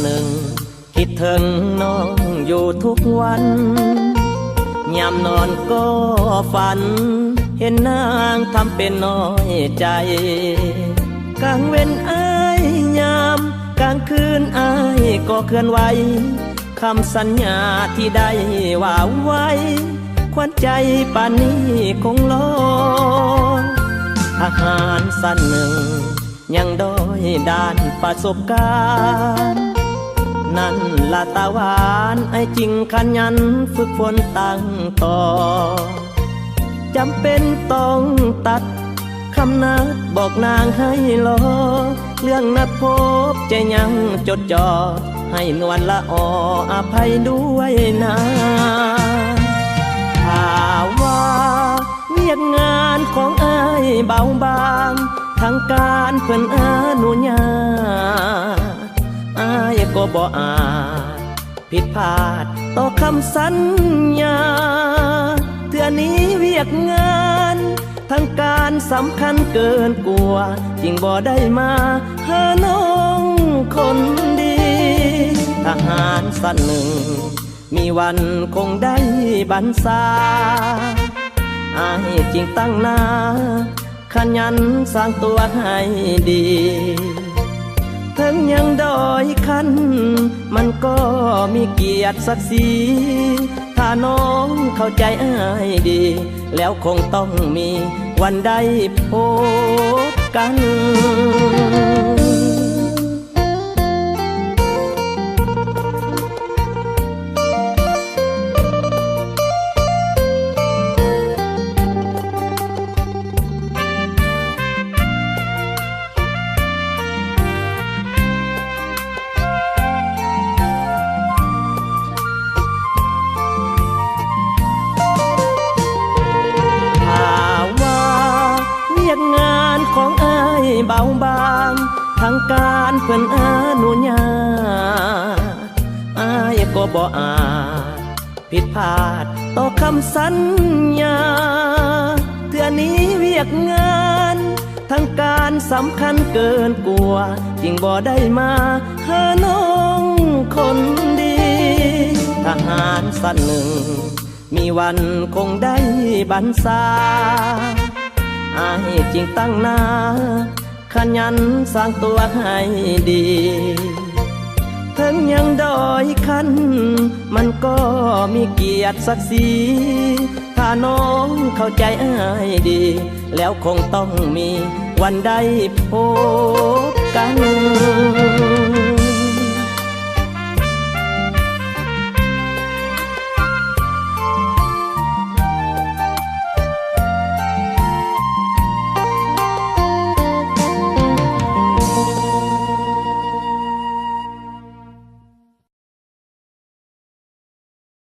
หนึ่งคิดถึงน้องอยู่ทุกวันยามนอนก็ฝันเห็นนางทำเป็นน้อยใจกลางเว้นอ้ายยามกลางคืนอ้ายก็เคลื่อนไหวคำสัญญาที่ได้ว่าไว้ควันใจป่านนี้คงรอทหารสั้นหนึ่งยังด้อยด้านประสบการณ์นั่นละตาหวานไอ้จริงขยันฝึกฝนตั้งต่อจำเป็นต้องตัดคำนัดบอกนางให้รอเรื่องนัดพบใจยังจดจ่อให้นวลละออภัยด้วยนะถ้าว่าเวียกงานของอ้ายเบาบางทางการเพิ่นอนุญาตอ้ายก็บ่อาจผิดพลาดต่อคำสัญญาเทื่อนี้เวียกงานทางการสำคัญเกินกว่าจึงบ่ได้มาหาน้องคนดีทหารสั้นหนึ่งมีวันคงได้บรรษาอ้ายจริงตั้งหน้าขยันสร้างตัวให้ดีถึงยังด้อยคันมันก็มีเกียรติศักดิ์ศรีถ้าน้องเข้าใจอ้ายดีแล้วคงต้องมีวันได้พบกันของอ้ายเบาบางทางการเพิ่นอนุญาตอ้ายก็บ่อาจผิดพลาดต่อคำสัญญาเทื่อนี้เวียกงานทางการสำคัญเกินกว่าจึงบ่ได้มาหาน้องคนดีทหารสั้นหนึ่งมีวันคงได้บรรษาอ้ายจริงตั้งหน้าขยันสร้างตัวให้ดีถึงยังด้อยคันมันก็มีเกียรติศักดิ์ศรีถ้าน้องเข้าใจอ้ายดีแล้วคงต้องมีวันได้พบกัน